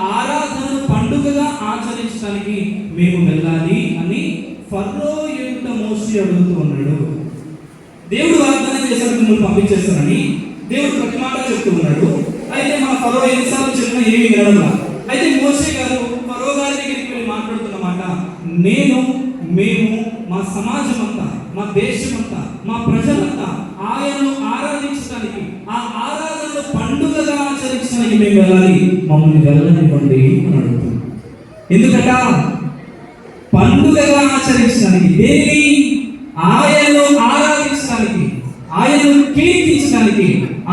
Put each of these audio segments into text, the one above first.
ఆరాధనను పండుగగా ఆచరించడానికి మేము వెళ్ళాలి అని ఫరో ఎదుట మోషే అడుగుతూ ఉన్నాడు. దేవుడు వాగ్దానం చేశాడు మిమ్మల్ని పంపించేస్తానని. దేవుడు ప్రతి మాట చెప్తూ ఉన్నాడు. అయితే మన ఫరో ఎన్నిసార్లు చెప్పినా ఏమి వినడంలా. అయితే మోషే గారు ఫరో గారి దగ్గరికి వెళ్ళి మాట్లాడుతున్న మాట, మేము మా సమాజం అంతా, మా దేశం అంతా, మా ప్రజలంతా ఆయనను ఆరాధించడానికి, ఆ ఆరాధనను పండుగగా ఆచరించడానికి మేము వెళ్ళాలి, మమ్మల్ని వెళ్ళనివ్వండి అని అడుగుతున్నాం. ఎందుకట? పండుగగా ఆచరించడానికి, దేనిని? ఆయనను ఆరాధించడానికి, ఆయనను కీర్తించడానికి,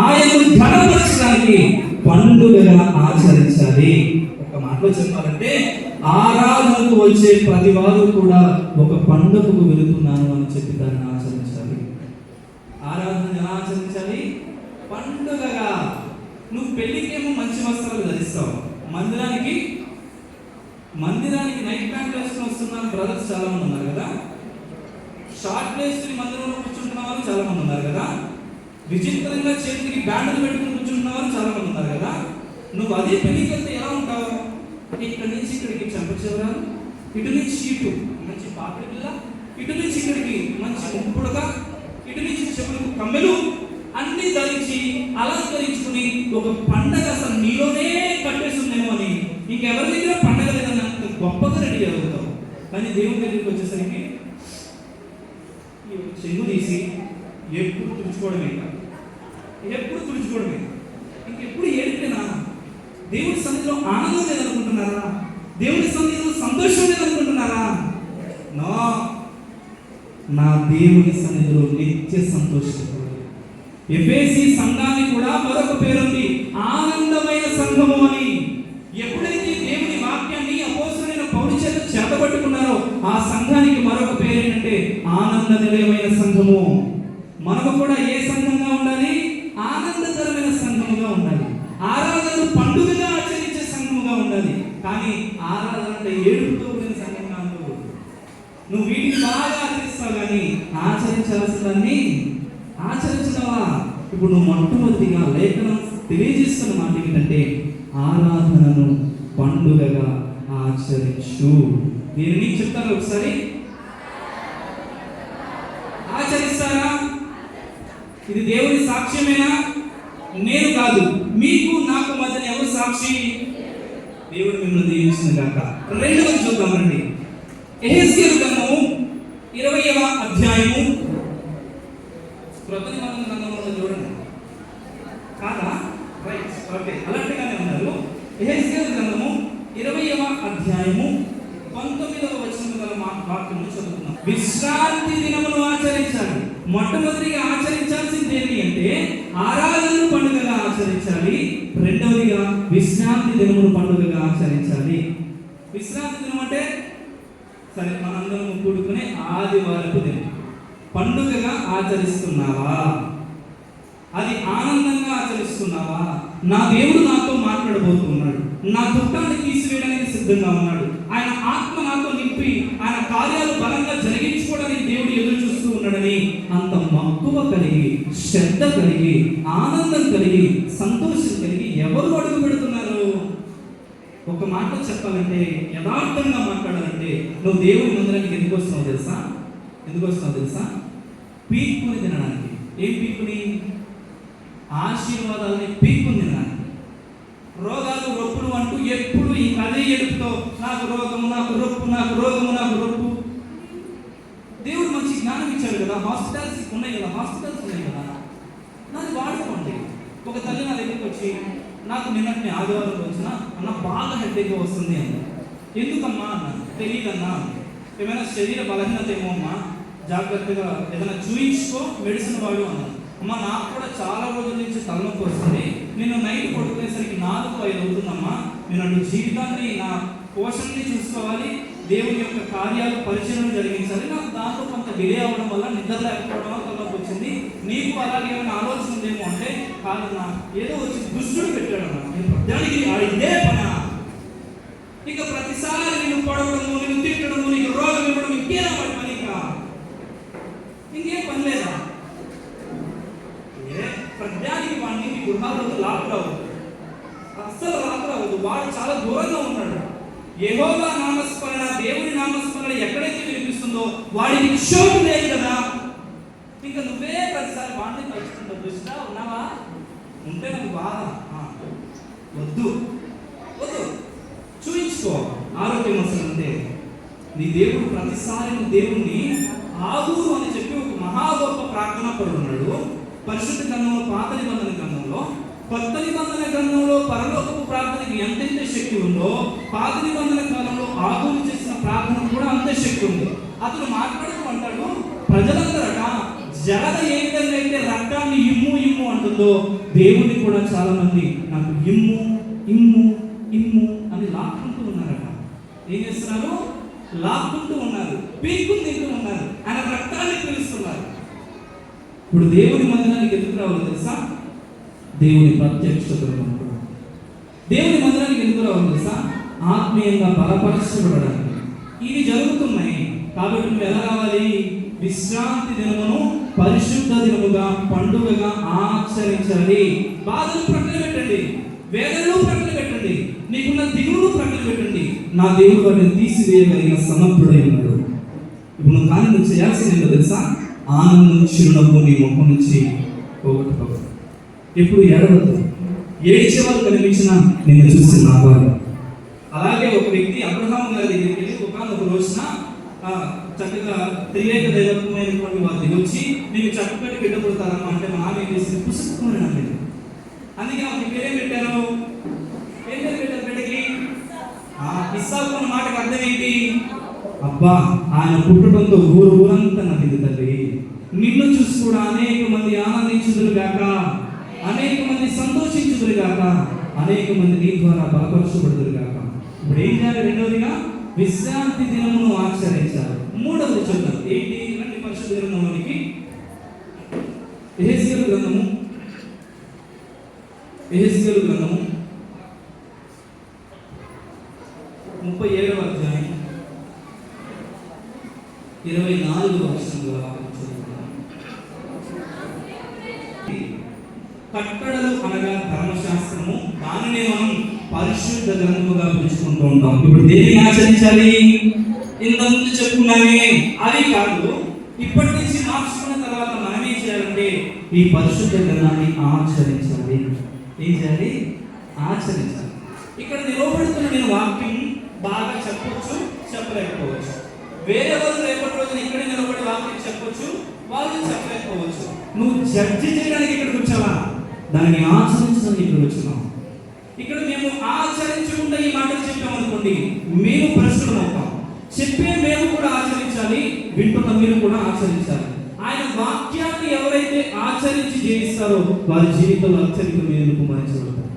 ఆయనను ఘనపరచడానికి పండుగగా ఆచరించాలి. ఒక మాటలో చెప్పాలంటే ఆరాధనకు వచ్చే ప్రతి వారు కూడా ఒక పండుగకు వెళుతున్నాను అని చెప్పి దాన్ని ఆచరించాలి. ఆరాధన ఎలా ఆచరించాలి? పండుగగా. నువ్వు పెళ్లికేమో మంచి వస్త్రాలు ధరిస్తావు, మందిరానికి నైట్ ప్యాంట్ వేసుకుని వస్తున్నారు బ్రదర్స్ చాలా మంది ఉన్నారు కదా. షార్ట్ వేసుకుని మందిరంలో కూర్చుంటున్న వాళ్ళు చాలా మంది ఉన్నారు కదా. విచిత్రంగా చేతికి బ్యాండ్లు పెట్టుకుని కూర్చుంటున్న వాళ్ళు చాలా మంది ఉన్నారు కదా. నువ్వు అదే పెళ్లికి వెళ్తే ఎలా ఉంటావు? ఇక్కడి నుంచి ఇక్కడికి చెంపచెవరాలు, ఇటు నుంచి ఇటు మంచి పాపిడి పిల్ల, ఇటు నుంచి ఇక్కడికి మంచి ముప్పుడుగా, ఇటు నుంచి చెవులకు కమ్మెలు అన్ని ధరించి అలంకరించుకుని ఒక పండగ అసలు నీలోనే కట్టేస్తుందేమో అని ఇంకెవరి దగ్గర పండగ లేదని అంత గొప్పగా రెడీ అవుతావు. కానీ దేవుని దగ్గరికి వచ్చేసరికి చెంగు తీసి ఎప్పుడు తుడుచుకోవడమే, ఇంకెప్పుడు ఏడిపోయినా దేవుడి సన్నిధిలో ఆనందం లేదనుకుంటున్నారా? దేవుడి సన్నిధిలో సంతోషం లేదనుకుంటున్నారా? నా దేవుని సన్నిధిలో నిత్య సంతోషం. ఎఫెసీ సంఘానికి కూడా మరొక పేరుంది, ఆనందమైన సంఘము అని. ఎప్పుడైతే దేవుని వాక్యాన్ని అపోస్తలుడైన పౌలు చేత చేతబట్టుకున్నారో ఆ సంఘానికి మరొక పేరు ఏంటంటే ఆనంద నిలయమైన సంఘము. మనము కూడా ఏ సంఘంగా ఉండాలి? ఆనందకరమైన సంఘముగా ఉండాలి. ఆరాధన పండుగగా ఆచరించే సంఘముగా ఉండాలి. కానీ ఆరాధన అంటే ఏడుపుతో కూడిన సంఘంగా ఉండదు. నువ్వు వీటిని బాగా ఆచరిస్తావు కానీ ఆచరించాల్సిందాన్ని ఆచరించడవా? ఇప్పుడు నువ్వు మొట్టమొదటిగా లేఖనం తెలియజేస్తున్న మాట ఏంటంటే ఆరాధనను పండుగగా ఆచరించు. దీనిని చెప్తాను ఒకసారి. ఆచరిస్తారా? ఇది దేవుని సాక్ష్యమేనా? నేను కాదు, మీకు నాకు మధ్యన ఎవరు సాక్షి? దేవుడు మిమ్మల్ని దీవించిన గాక. రెండవది చూద్దాం రండి. యెహెజ్కేలు గ్రంథము 20వ అధ్యాయము. క్రొత్త నిబంధన గ్రంథంలో చూడండి. కాదా? రైట్, ఓకే, అలాంటిగానే ఉన్నారు. యెహెజ్కేలు గ్రంథము 20వ అధ్యాయము 19వ వచనం గల వాక్యం చదువుతున్నాం. విశ్రాంతి దినమును ఆచరించాలి. మొట్టమొదటిగా ఆచరించాల్సింది ఏంటి అంటే ఆరాధనను పండుగగా ఆచరించాలి. రెండవదిగా విశ్రాంతి దినమును పండుగగా ఆచరించాలి. విశ్రాంతి దినం అంటే సరే మనందరం కూడుకునే ఆదివారపు దినం పండుగగా ఆచరిస్తున్నావా? అది ఆనందంగా ఆచరిస్తున్నావా? నా దేవుడు నాతో మాట్లాడబోతున్నాడు, నా దుఃఖాన్ని తీసివేయడానికి సిద్ధంగా ఉన్నాడు, ఆయన ఆత్మ నాతో నింపి ఆయన కార్యాలు బలంగా జరిగించుకోవడానికి దేవుడు ఎదురు చూస్తూ ఉన్నాడని అంత మక్కువ కలిగి, శ్రద్ధ కలిగి, ఆనందం కలిగి, సంతోషం కలిగి ఎవరు అడుగు పెడుతున్నారు? ఒక మాట చెప్పాలంటే, యథార్థంగా మాట్లాడాలంటే నువ్వు దేవుడి మందిరానికి ఎందుకు వస్తున్నావు తెలుసా? పీక్కుని తినడానికి. ఏం పీక్కుని? ఆశీర్వాదాలని పీక్కుని తినడానికి. రోగాలు రొప్పులు అంటూ ఎప్పుడు అదే ఎడుపుతో నాకు రోగము, నాకు రొప్పు. దేవుడు మంచి జ్ఞానం ఇచ్చాడు కదా, హాస్పిటల్స్ ఉన్నాయి కదా, నాది వాడుకోండి. ఒక తల్లి నా దగ్గరికి వచ్చి నాకు నిన్నటి ఆదివారం వచ్చిన అన్న బాగా హెడ్ఏక్ వస్తుంది అన్న. ఎందుకమ్మా అన్న. తెలియదన్నా, ఏమైనా శరీర బలహీనత ఏమో అమ్మా, జాగ్రత్తగా ఏదైనా చూయించుకో, మెడిసిన్ వాడు అన్నాను. అమ్మ నాకు కూడా చాలా రోజుల నుంచి తలనొప్పి వస్తుంది, నేను నైట్ పడుకునేసరికి 4-5 అవుతుందమ్మా, నేను అటు జీవితాన్ని నా పోషణని చూసుకోవాలి, దేవుని యొక్క కార్యాలు పరిచయం జరిగించాలి, నాకు దాంట్లో కొంత డిలే అవ్వడం వల్ల నిద్ర లేకపోవడం వల్ల తలనొప్పి వచ్చింది, నీకు అలాగే ఏమైనా ఆలోచన ఉందేమో అంటే కాదన్నా, ఏదో వచ్చి దుష్టుడు పెట్టాడన్నా, నేను ప్రజానికి ఇదే పనా, ఇక ప్రతిసారి నేను పడవడము, నేను తిట్టడము, నీకు రోగం ఇవ్వడం ఇంకేనా వాడి పని? ఇంకేం పని లేదా? ప్రజ్ఞానికి వాడిని మీ గృహాల్లో లాక్ రావద్దు, అస్సలు లాక్ రావద్దు. వాడు చాలా దూరంగా ఉన్నాడు. యెహోవా నామస్మరణ, దేవుని నామస్మరణ ఎక్కడైతే వినిపిస్తుందో వాడికి క్షోభ లేదు కదా. ఇంకా నువ్వే ప్రతిసారి వాడిని తలుచుకుంటావు. దృష్టిగా ఉన్నావా? ఉంటే నాకు బాధ. వద్దు వద్దు, చూయించుకో. ఆరోగ్యం అసలు ఉంటే నీ దేవుడు ప్రతిసారి దేవుణ్ణి ఆగురు అని చెప్పి ఒక మహా గొప్ప ప్రార్థన పడుతున్నాడు. పరిశుద్ధ గ్రంథంలో, పాత నిబంధన గ్రంథంలో, కొత్త నిబంధన గ్రంథంలో పరలోకపు ప్రార్థనకి ఎంతైతే శక్తి ఉందో, పాత నిబంధన కాలంలో ఆగురు చేసిన ప్రార్థన కూడా అంతే శక్తి ఉంది. అతను మాట్లాడుతూ అంటాడు, ప్రజలందరట జలద ఏ విధంగా అయితే రక్తాన్ని ఇమ్ము ఇమ్ము అంటుందో, దేవుని కూడా చాలా మంది నాకు ఇమ్ము ఇమ్ము ఇమ్ము అని లాక్కుంటూ ఉన్నారట. ఏం చేస్తున్నారు? లాక్కుంటూ ఉన్నారు, పీక్కుని తింటూ ఉన్నారు, ఆయన రక్తాన్ని పిలుస్తున్నారు. ఇప్పుడు దేవుని మందిరానికి ఎందుకు రావాలి తెలుసా? దేవుని ప్రత్యక్షతను. దేవుని మందిరానికి ఎందుకు రావాలి తెలుసా? ఆత్మీయంగా బలపరచబడడానికి. ఇవి జరుగుతున్నాయి కాబట్టి నువ్వు ఎలా రావాలి? విశ్రాంతి దినమును పరిశుద్ధ దినముగా, పండుగగా ఆచరించాలి. బాధలు ప్రక్కన పెట్టండి, వేదనలు ప్రక్కన పెట్టండి, నీకున్న దిగులు ప్రక్కన పెట్టండి. నా దేవుడు వాటిని తీసివేయగలిగిన సమర్థుడై ఉన్నాడు. ఇప్పుడు నువ్వు కానీ నువ్వు చేయాల్సింది ఏంటో తెలుసా? ఆనందం, చిరునవ్వు నీ ముఖం నుంచి పోగొట్టుకోవాలి. ఎప్పుడు ఏడవద్దు. ఏడ్చే వాళ్ళు కనిపించినా నేను చూసి నవ్వాలి. అలాగే ఒక వ్యక్తి అబ్రహాము గారి దగ్గరికి వెళ్ళి ఒక రోజున చక్కగా త్రియేక దైవత్వమైనటువంటి వారు దిగొచ్చి నీకు చక్కటి బిడ్డ పుడతారమ్మా అంటే మా ఆమె ఏం చేసింది? పుస్తకం అంటే. అందుకే ఆమె పేరేం పెట్టారు? ఏం పేరు పెట్టారు బిడ్డకి? ఇస్సాకు అన్న మాటకు అర్థం ఏంటి? అబ్బా, ఆయన పుట్టడంతో ఊరంతా నవ్వింది తల్లి. నిన్ను చూసి కూడా అనేక మంది ఆనందించుదురు గాక, అనేక మంది సంతోషించుదురు గాక, అనేక మంది నీ ద్వారా బలపరచబడుదురు గాక. ఇప్పుడు ఏం చేయాలి? రెండవదిగా విశ్రాంతి దినమును ఆచరించాలి. మూడవది చూద్దాం ఏంటి? ఇలాంటి పరిశుద్ధ గ్రంథంలోనికి యెహెజ్కేలు గ్రంథము 37వ అధ్యాయం 24వ వచనంలో కట్టడలు అనగా ధర్మశాస్త్రము, దానినే మనం పరిశుద్ధ గ్రంథముగా పిలుచుకుంటూ ఉంటాం. ఇప్పుడు దేనిని ఆచరించాలి? ఇంతకుముందు చెప్పుకున్నామే అది కాదు. ఇప్పటి నుంచి మార్చుకున్న తర్వాత మనం ఏం చేయాలంటే ఈ పరిశుద్ధ గ్రంథాన్ని ఆచరించాలి. ఏం చేయాలి? ఆచరించాలి. ఇక్కడ నిలబడుతున్న నేను వాక్యం బాగా చెప్పొచ్చు, చెప్పలేకపోవచ్చు. వేరే వాళ్ళు రేపటి రోజున ఇక్కడ నిలబడి వాక్యం చెప్పొచ్చు, వాళ్ళు చెప్పలేకపోవచ్చు. నువ్వు జడ్జి చేయడానికి ఇక్కడికి వచ్చావా? దాన్ని ఆచరించడానికి ఇక్కడ వచ్చినావు. ఇక్కడ మేము ఆచరించకుండా ఈ మాటలు చెప్పామనుకోండి, మేము ప్రశ్నలు అవుతాం. చెప్పే మేము కూడా ఆచరించాలి, వింటున్న మీరు కూడా ఆచరించాలి. ఆయన వాక్యాన్ని ఎవరైతే ఆచరించి జీవిస్తారో వారి జీవితంలో అత్యధిక మేలు కుమరించబడతారు.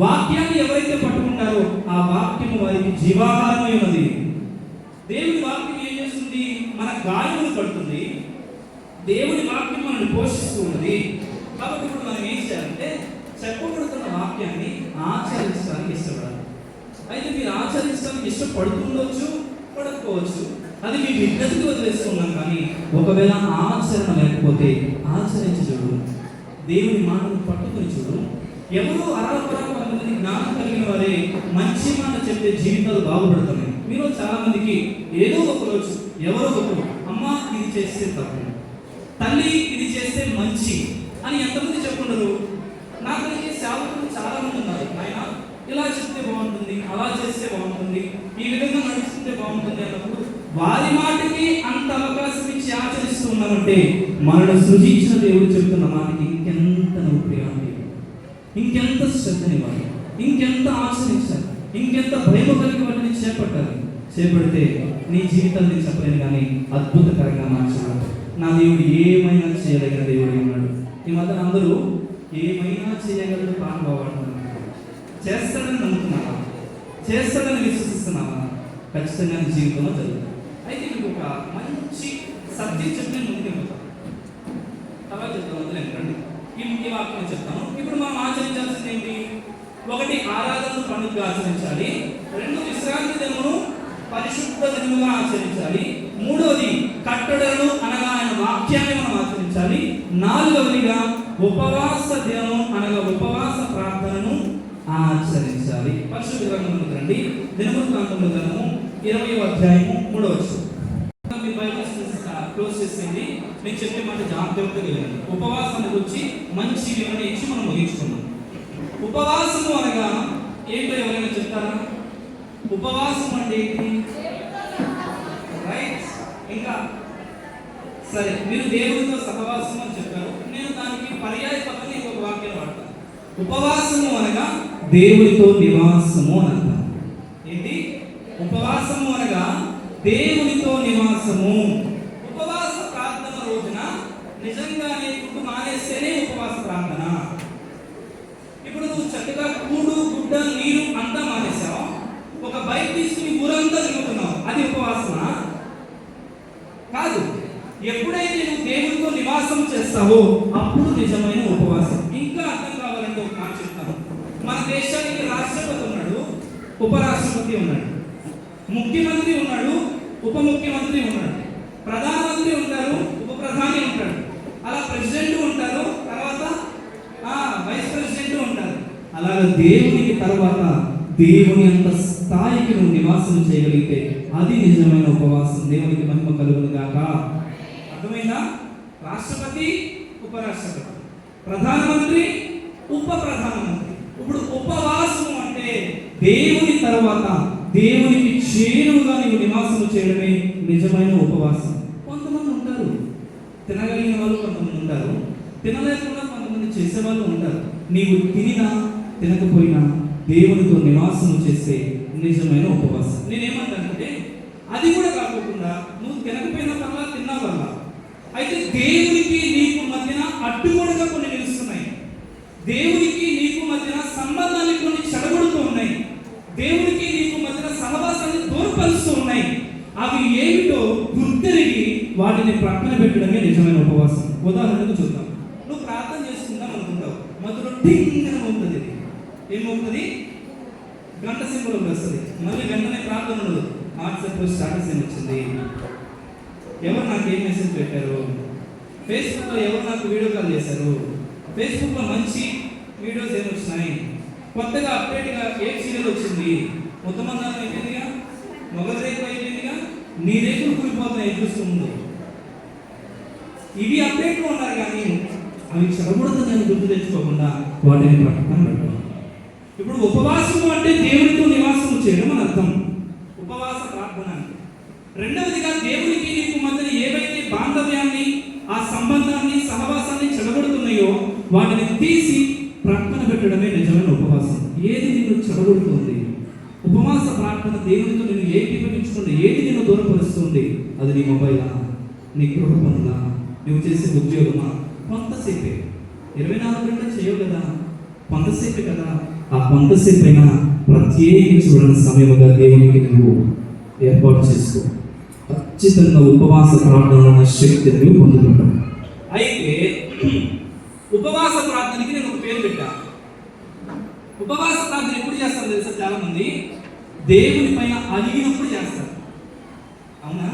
వాక్యాన్ని ఎవరైతే పట్టుకుంటారో ఆ వాక్యము వారికి జీవాహారమై ఉన్నది. దేవుని వాక్యం ఏం చేస్తుంది? మన గాయములు పడుతుంది. దేవుని వాక్యం మనల్ని పోషిస్తూ ఉన్నది. కాబట్టి ఇప్పుడు మనం ఏం చేయాలంటే చెప్పబడుతున్న వాక్యాన్ని ఆచరించడానికి ఇష్టపడాలి. అయితే మీరు ఆచరించడానికి ఇష్టపడుతుండొచ్చు, పడకపోవచ్చు, అది మీ విజ్ఞతకి వదిలేస్తున్నాం. కానీ ఒకవేళ ఆచరణ లేకపోతే ఆచరించి చూడు, దేవుని మాటను పట్టుకుని చూడు. ఎవరు అరవపరమంది జ్ఞానం కలిగిన వారే మంచి మాట చెప్తే జీవితాలు బాగుపడుతున్నాయి. మీరు చాలా మందికి ఏదో ఒక రోజు ఎవరో ఒకరు అమ్మ ఇది చేస్తే తప్పు, తల్లి ఇది చేస్తే మంచి అని ఎంతమంది చెప్పుకుంటారు? నాకు సేవకులు చాలా మంది ఉన్నారు. ఆయన ఇలా చెప్తే బాగుంటుంది, అలా చేస్తే బాగుంటుంది, ఈ విధంగా నడుస్తుంటే బాగుంటుంది అన్నప్పుడు వారి మాటకి అంత అవకాశం ఇచ్చి ఆచరిస్తూ ఉన్నామంటే మనను సృజించిన దేవుడు చెప్తున్న మాటకి ఇంకెంత ప్రియాన్ని, ఇంకెంత శ్రద్ధనివ్వాలి, ఇంకెంత ఆచరించాలి, ఇంకెంత భయం కలిగి వాటిని చేపడితే నీ జీవితాన్ని చెప్పలేను కానీ అద్భుతకరంగా మార్చగలడు. నా దేవుడు ఏమైనా చేయదగిన దేవుడు ఉన్నాడు. ఈ మధ్య అందరూ ఏమైనా చేయగలడు పాల్గొవాలంటున్నారు. చేస్తాడని నమ్ముతున్నావా? చేస్తాడని విశ్వసిస్తున్నావా? ఖచ్చితంగా నీ జీవితంలో జరుగుతుంది. అయితే మీకు ఒక మంచి సత్యం చెప్పి ముందుకు వెళ్తాను. తర్వాత చెప్తాను, వదిలేండి. ఈ వాక్యం చెప్తాను. ఇప్పుడు మనం ఆచరించాల్సింది ఏంటి? 1 ఆరాధనను పండుగగా ఆచరించాలి. 2 విశ్రాంతి దినమును పరిశుద్ధ దినముగా ఆచరించాలి. 3వది కట్టడలు అనగా ఆయన వాక్యాన్ని మనం ఆచరించాలి. 4వదిగా ఉపవాస దినము అనగా ఉపవాస ప్రార్థనను ఆచరించాలి. పరిశుద్ధ గ్రంథంలోకి రండి. దినవృత్తాంతముల గ్రంథము 20వ అధ్యాయము 3వ వచనం. మీ బైబిల్స్ క్లోజ్ చేసేయండి. నేను చెప్పే మాట జాగ్రత్తగా వినండి. ఉపవాసాన్ని గురించి మంచి వివరణ ఇచ్చి మనం ముగించుకున్నాం. ఉపవాసము అనగా ఏంటో ఎవరైనా చెప్తారా? ఉపవాసం అంటే ఏంటి? రైట్. ఇంకా సరే, మీరు దేవుడితో సహవాసం అని చెప్పారు. నేను దానికి పర్యాయ పదంగా ఇంకొక వాక్యం వాడతాను. ఉపవాసము అనగా దేవుడితో నివాసము అని అంటారు. ఏంటి? ఉపవాసము అనగా దేవునితో నివాసము. ఉపవాస ప్రార్థన రోజున నిజంగానే ఫుడ్ మానేస్తేనే ఉపవాస ప్రార్థన. ఇప్పుడు నువ్వు చక్కగా కూడు గుడ్డ నీరు అంతా మానేసావు, ఒక బైక్ తీసుకుని ఊరంతా తిరుగుతున్నావు, అది ఉపవాసమా? కాదు. ఎప్పుడైతే నువ్వు దేవునితో నివాసం చేస్తావో అప్పుడు నిజమైన ఉపవాసం. ఇంకా అర్థం కావాలంటే ఒక మాట చెప్తాను. మన దేశానికి రాష్ట్రపతి ఉన్నాడు, ఉపరాష్ట్రపతి ఉన్నాడు, ముఖ్యమంత్రి ఉన్నాడు, ఉప ముఖ్యమంత్రి ఉన్నాడు, ప్రధానమంత్రి ఉంటారు, ఉప ప్రధాని ఉంటాడు, అలా ప్రెసిడెంట్ ఉంటారు, తర్వాత వైస్ ప్రెసిడెంట్ ఉంటారు. అలాగే దేవునికి తర్వాత దేవుని అంత స్థాయికి నువ్వు నివాసం చేయగలిగితే అది నిజమైన ఉపవాసం. దేవునికి మహిమ కలుగును గాక. అర్థమైందా? రాష్ట్రపతి, ఉపరాష్ట్రపతి, ప్రధానమంత్రి, ఉప ప్రధానమంత్రి. ఇప్పుడు ఉపవాసం అంటే దేవుని తర్వాత దేవునికి చేరువుగా నీవు నివాసం చేయడమే నిజమైన ఉపవాసం. కొంతమంది ఉంటారు తినగలిగిన వాళ్ళు, కొంతమంది ఉంటారు తినలేకుండా, కొంతమంది చేసేవాళ్ళు ఉంటారు. నీవు తినినా తినకపోయినా దేవునితో నివాసం చేసే నిజమైన ఉపవాసం. నేనేమంటానంటే అది కూడా కాకుండా నువ్వు తినకపోయినా పర్లా, తిన్నా పర్లా, అయితే దేవునికి నీకు మధ్యన అడ్డుగోడగా కొన్ని నిలుస్తున్నాయి. దేవునికి నీకు మధ్యన సంబంధాలు కొన్ని చెడగొడుతూ ఉన్నాయి. దేవునికి నీకు మధ్యన సహవాసాన్ని తోడ్పరుస్తూ ఉన్నాయి. అవి ఏమిటో గుర్తెరిగి వాటిని ప్రక్కన పెట్టడమే నిజమైన ఉపవాసం. ఉదాహరణకు చూద్దాం. నువ్వు ప్రార్థన చేసుకుందాం అనుకుంటావు, మధ్యలో టింగ్ అని అవుతుంది. ఏమవుతుంది? గంట సింబల్ వస్తుంది. మళ్ళీ వెంటనే ప్రార్థన ఉండదు. వాట్సాప్లో స్టాటస్ ఏమి వచ్చింది, ఎవరు నాకు ఏం మెసేజ్ పెట్టారు, ఫేస్బుక్లో ఎవరు నాకు వీడియో కాల్ చేశారు, ఫేస్బుక్లో మంచి వీడియోస్ ఏమి వచ్చినాయి, కొత్తగా అప్డేట్గా ఏ సీరియల్ వచ్చింది, మొత్తం మందాలు అయిపోయిందిగా, మొగల రేపు అయిపోయిందిగా, నీ రేపులు కూలిపోతున్నాయి చూస్తూ ముందు. ఇవి అప్డేట్లో ఉన్నారు కానీ అవి చెడగొడుతుందని గుర్తు తెచ్చుకోకుండా వాటిని ప్రక్కన పెట్టడం. ఇప్పుడు ఉపవాసము అంటే దేవునితో నివాసం చేయడం అని అర్థం. ఉపవాస ప్రార్థన అంటే. రెండవదిగా దేవునికి నీకు మధ్యన ఏవైతే బాంధవ్యాన్ని, ఆ సంబంధాన్ని, సహవాసాన్ని చెడగొడుతున్నాయో వాటిని తీసి ప్రక్కన పెట్టడమే నిజమైన ఉపవాసం. ఏది నిన్ను చెడగొడుతుంది? ఉపవాస ప్రార్థన దేవునితో నిన్ను ఏకీభవించుకుంటే ఏది నిన్ను దూరపరుస్తుంది? అది నీ మొబైలా, నీ గృహ పనులా, నువ్వు చేసే ఉద్యోగమా? కొంతసేపే, 24 గంటలు చేయవు కదా, కొంతసేపే కదా. ఆ కొంతసేపు అయినా ప్రత్యేకించి చూడని సమయముగా దేవునికి నువ్వు ఏర్పాటు చేసుకో. ఖచ్చితంగా ఉపవాస ప్రార్థన శక్తిని నువ్వు పొందుకుంటావు. అయితే ఉపవాస ప్రార్థనకి నేను ఒక పేరు పెట్టా. ఉపవాస ప్రార్థన ఎప్పుడు చేస్తారు తెలుసా? చాలా మంది దేవుని పైన అలిగినప్పుడు చేస్తారు. అవునా?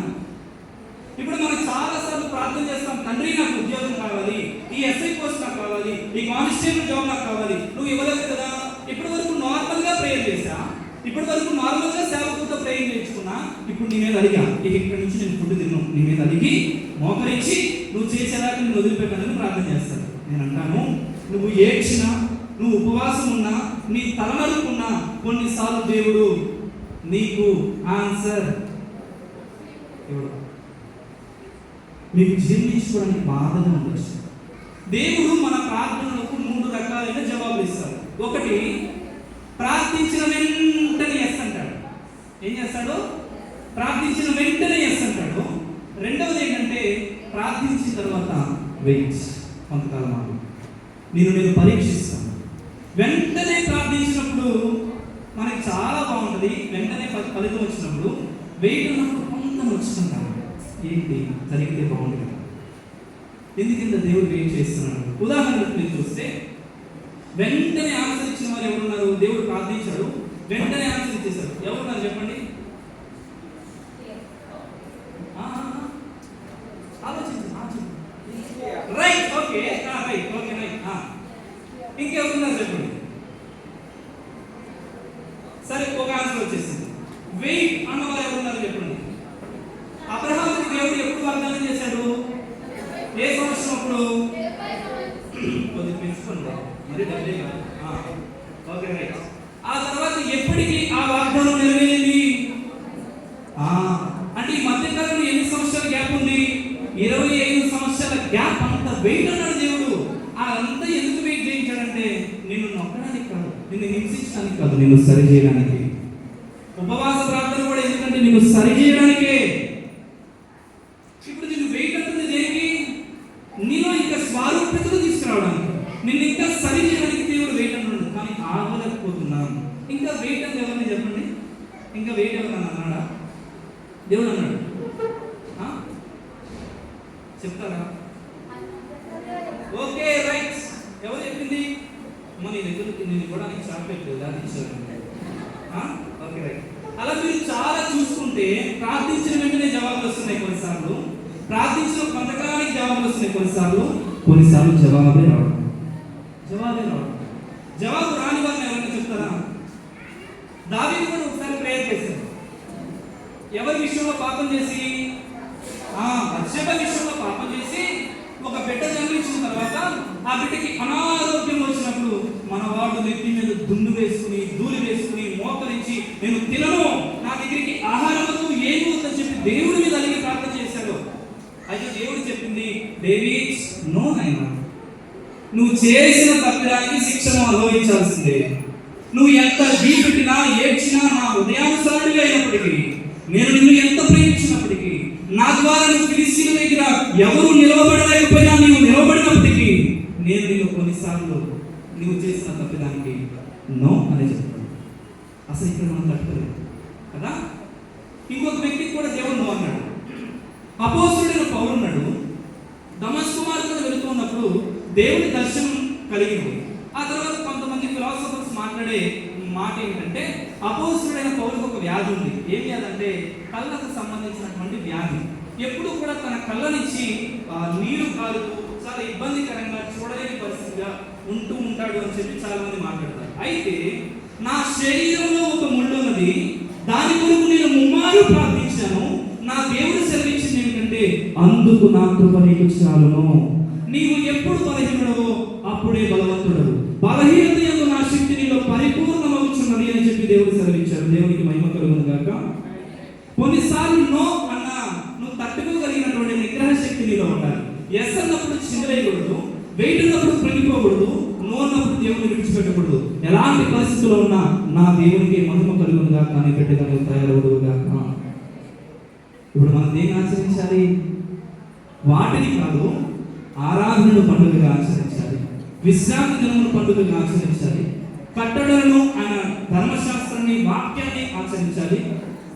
ఇప్పుడు మనం చాలా సార్లు ప్రార్థన చేస్తాం, తండ్రి నాకు ఉద్యోగం కావాలి, ఈ ఎస్ఐ పోస్ట్ నాకు కావాలి, ఈ కానిస్టేబుల్ జాబ్ నాకు కావాలి. నువ్వు ఇవ్వలేదు కదా. ఇప్పటి వరకు నార్మల్గా ప్రేయర్ చేశా, ఇప్పటి వరకు నార్మల్గా సేవకులతో ప్రేయర్ చేయించుకున్నా. ఇప్పుడు నీ మీద అడిగా, ఇక ఇక్కడి నుంచి నేను ఫుడ్ తిన్నాను, నీ మీద అడిగి మోకరించి నువ్వు చేసేదాకా నేను వదిలిపెట్టాలని ప్రార్థన చేస్తాను. నేను అంటాను, నువ్వు ఏడ్చినా, నువ్వు ఉపవాసం ఉన్నా, నీ తలనరుకున్నా, కొన్నిసార్లు దేవుడు నీకు ఆన్సర్ ఇవ్వడు. మీకు జీర్ణించుకోవడానికి బాధగా ఉండొచ్చు. దేవుడు మన ప్రార్థనలకు 3 రకాలైన జవాబులు ఇస్తాడు. ఒకటి, ప్రార్థించిన వెంటనే ఎస్ అంటాడు. ఏం చేస్తాడు? ప్రార్థించిన వెంటనే ఎస్ అంటాడు. రెండవది ఏంటంటే ప్రార్థించిన తర్వాత వెయిట్, కొంతకాలం ఆగు, నేను పరీక్షిస్తాను. వెంటనే ప్రార్థించినప్పుడు మనకి చాలా బాగుంటుంది. వెంటనే ఫలితం వచ్చినప్పుడు వెయిట్ ఉన్నప్పుడు కొంత వచ్చుకుంటాను. ఏంటి జరిగితే బాగుంటుంది కదా, ఎందుకంత దేవుడు వెయిట్ చేస్తున్నాడు. ఉదాహరణకు మీరు చూస్తే వెంటనే ఆన్సర్ ఇచ్చిన వారు ఎవరున్నారు? దేవుడు ప్రార్థించాడు, వెంటనే ఆన్సర్ ఇచ్చేశారు. ఎవరున్నారు చెప్పండి? Right, okay, right, okay, right. ఇంకెవరున్నారు చెప్పండి? రావాల్సి వచ్చేసింది. వెయిట్ అన్నవారు ఎవరున్నారు చెప్పండి. అబ్రహాముకి దేవుడు ఎప్పుడు వాగ్దానం చేశాడు? ఏ సంవత్సరం అప్పుడు? కొద్దిగా పెంచుకోండి, మరి డబ్బే కాదు. Okay right. ఆ తర్వాత ఎప్పటికీ ఆ వాగ్దానం నెరవేరింది? అంటే ఈ మధ్యకాలంలో ఎన్ని సంవత్సరాల గ్యాప్ ఉంది? 25 సంవత్సరాల గ్యాప్. అంత వెయిట్ అన్నాడు దేవుడు. అదంతా ఎందుకు వెయిట్ చేయించాడంటే నిన్ను నొక్కడానికి కాదు, నిన్ను హింసించడానికి కాదు, నిన్ను సరి చేయడానికి. ఉపవాస ప్రార్థన కూడా ఎందుకంటే నిన్ను సరి చేయడానికే. ఇప్పుడు నిన్ను వెయిట్ అంటుంది దేనికి? నీలో ఇంకా స్వారూప్యతను తీసుకురావడానికి, నిన్ను ఇంకా సరి చేయడానికి దేవుడు వెయిట్ అన్నాడు. కానీ ఆగలేకపోతున్నాం. ఇంకా వెయిట్ అంటే ఎవరిని చెప్పండి? ఇంకా వెయిట్ ఎవరన్నా అన్నాడా? దేవుడు అన్నాడు. చెప్తారా? Okay right. ఎవరు చెప్పింది? నీ దగ్గర నేను ఇవ్వడానికి చాక్లెట్ అది ఇచ్చాను. Okay right. అలా మీరు చాలా చూసుకుంటే ప్రార్థించిన వెంటనే జవాబులు వస్తున్నాయి కొన్నిసార్లు, ప్రార్థించిన కొంతకాలానికి జవాబులు వస్తున్నాయి కొన్నిసార్లు జవాబే రావడం. జవాబు రాని వారిని ఎవరైనా చెప్తారా? దావీదు కూడా ఒకసారి ప్రేయర్ చేశారు. ఎవరి విషయంలో పాపం చేసి? బత్షెబ విషయంలో పాపం చేసి ఒక బిడ్డ జన్మించిన తర్వాత ఆ బిడ్డకి అనారోగ్యం వచ్చినప్పుడు మన వాడు నెత్తి మీద దున్ను వేసుకుని ధూళి వేసుకుని మోకరించి నేను తినను, నా దగ్గరికి ఆహారం ఏమి ఉందని చెప్పి దేవుడి మీద అడిగి ప్రార్థన చేశాడు. అయితే దేవుడు చెప్పింది, డేవిడ్ నో నాయనా, నువ్వు చేసిన తప్పిదానికి శిక్షను అనుభవించాల్సిందే. నువ్వు ఎంత వీపెట్టినా ఏడ్చినా నా హృదయానుసారుడిగా అయినప్పటికీ, నేను నిన్ను ఎంత ప్రేమించినప్పటికీ, నా ద్వారా నువ్వు ఫిలిష్తీయుల దగ్గర ఎవరు నిలవబడలేకపోయినా నీవు నిలవబడినప్పటికీ నేను నిన్ను కొన్నిసార్లు నువ్వు చేసిన తప్పిదానికి నో అని చెప్తాను. అసలు ఇక్కడ మనం తట్టుకోలేదు కదా. ఇంకొక వ్యక్తికి కూడా దేవుడు నో అన్నాడు. అపోస్తలుడైన పౌలు ఉన్నాడు. దమస్కు మార్గంలో వెళుతున్నప్పుడు దేవుని దర్శనం కలిగింది. ఆ తర్వాత కొంతమంది ఫిలాసఫర్స్ మాట్లాడే మాట ఏమిటంటే, అపోస్తలుడైన పౌలుకు ఒక వ్యాధి ఉంది. ఏం వ్యాధి అంటే కళ్ళకు సంబంధించినటువంటి వ్యాధి. ఎప్పుడు కూడా తన కళ్ళ నుంచి నీరు కారుతూ చాలా ఇబ్బందికరంగా చూడలేని పరిస్థితిగా ఉంటూ ఉంటాడు అని చెప్పి చాలా మంది మాట్లాడతారు. అయితే నా శరీరంలో ఒక ముళ్ళు ఉన్నది, దాని కొరకు నేను ముమ్మారు ప్రార్థించాను, నా దేవుడు సెలవిచ్చింది ఏమిటంటే అందుకు నా కృప నీకు చాలును. నీవు ఎప్పుడు బలహీనుడవో అప్పుడే బలవంతుడవు, బలహీనత యందు నా శక్తి నీలో పరిపూర్ణమవుతున్నది అని చెప్పి దేవుడు సెలవిచ్చారు. దేవునికి మహిమ కలుగును గాక. కొన్నిసార్లు నో అన్నా నువ్వు తట్టుకోగలిగినటువంటి నిగ్రహ శక్తి నీలో ఉండాలి. ఎస్ అన్నప్పుడు చిందలేయకూడదు, వెయిట్ ఉన్నప్పుడు కృంగిపోకూడదు, నో అన్నప్పుడు దేవుని విడిచిపెట్టకూడదు. ఎలాంటి పరిస్థితుల్లో ఉన్నా నా దేవునికి మహిమ కలుగును గాక అని బిడ్డగా నువ్వు తయారవుదువు గాక. ఇప్పుడు మనం దేన్ని ఆచరించాలి? వాటిని కాదు, ఆరాధనను పండుగగా ఆచరించాలి, విశ్రాంతి దినమును పండుగగా ఆచరించాలి, కట్టడలను ఆయన ధర్మశాస్త్రాన్ని వాక్యాన్ని ఆచరించాలి.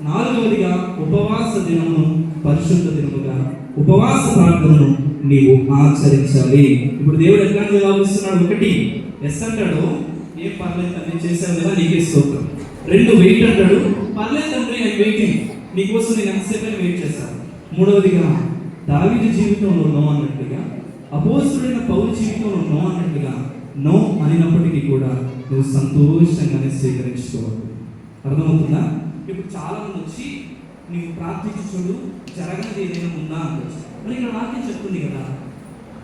4వదిగా ఉపవాస దినమును పరిశుద్ధ దినముగా ఉపవాస ప్రార్థనను నీవు ఆచరించాలి. ఇప్పుడు దేవుడు ఎట్లా జవాబిస్తున్నాడు? 1 ఎస్ అంటాడు, ఏం పర్లేదు తండ్రి చేశావు కదా నీకే స్తోత్రం. 2 వెయిట్ అంటాడు, పర్లేదు తండ్రి నేను వెయిటింగ్, నీకోసం నేను ఎంతసేపు వెయిట్ చేస్తాను. 3వదిగా దావీదు జీవితంలో నో అన్నట్టుగా, అపోస్తలుడైన పౌలు జీవితంలో నో అన్నట్టుగా నో అనినప్పటికీ కూడా నువ్వు సంతోషంగానే స్వీకరించుకోవాలి. అర్థమవుతుందా? ఇప్పుడు చాలా మంది వచ్చి నీవు ప్రార్థించి చూడు, జరగనిది ఏదైనా ఉందా అనొచ్చు. మరి ఇక్కడ వాక్యం చెప్తుంది కదా,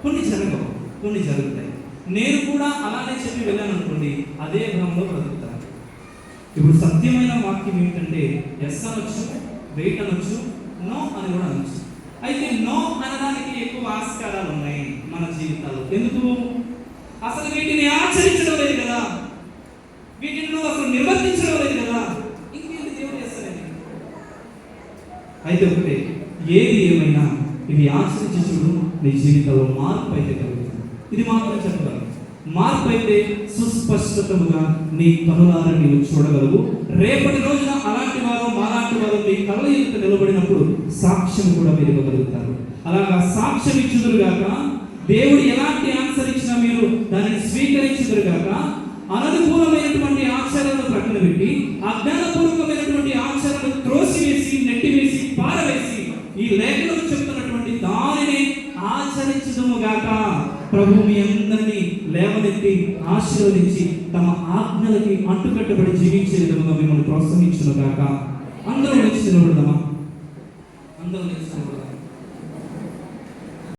కొన్ని జరగవు, కొన్ని జరుగుతాయి. నేను కూడా అలానే చెప్పి వెళ్ళాను అనుకోండి, అదే భ్రమంలో బ్రతుకుతాను. ఇప్పుడు సత్యమైన వాక్యం ఏంటంటే ఎస్ అనొచ్చు, వెయిట్ అనొచ్చు, నో అని కూడా అనొచ్చు. అయితే నో అనడానికి ఎక్కువ ఆస్కారాలు ఉన్నాయి మన జీవితాల్లో. ఎందుకు? అసలు వీటిని ఆచరించడం లేదు కదా, వీటిని నువ్వు అసలు నిర్వర్తించడం లేదు కదా, ఇంకేంటి దేవుడు చేస్తారని. అయితే ఒకటే, ఏది ఏమైనా ఇవి ఆచరించి చూడు, నీ జీవితంలో మార్పు అయితే కలుగుతుంది. ఇది మాత్రం చెప్పగలరు. మార్పు అయితే సుస్పష్టతముగా నీ కనులారా నీవు చూడగలవు. రేపటి రోజున అలాంటి వారు మాలాంటి వారు మీ కళ్ళ ఎదుట నిలబడినప్పుడు సాక్ష్యం కూడా మీరు ఇవ్వగలుగుతారు. అలాగా సాక్ష్యం ఇచ్చుదురుగాక, దేవుడు ఎలాంటి ఆన్సర్ ఇచ్చినా మీరు దానిని స్వీకరించుదురుగాక. అననుకూలమైనటువంటి ఆచారాలను ప్రక్కన పెట్టి అజ్ఞానపూర్వకమైనటువంటి ఆచారాలను త్రోసివేసి నెట్టివేసి పారవేసి ఈ లేఖనం చెప్తున్నటువంటి దానిని ఆచరించుదుముగాక. ప్రభు మీ అందరినీ లేవనెత్తి ఆశీర్వదించి తమ ఆజ్ఞల వాక్యానికి అంటుకట్టబడి జీవించే విధంగా మిమ్మల్ని ప్రోత్సహించును గాక. అందరూ నిలిచి నిలబడదామా?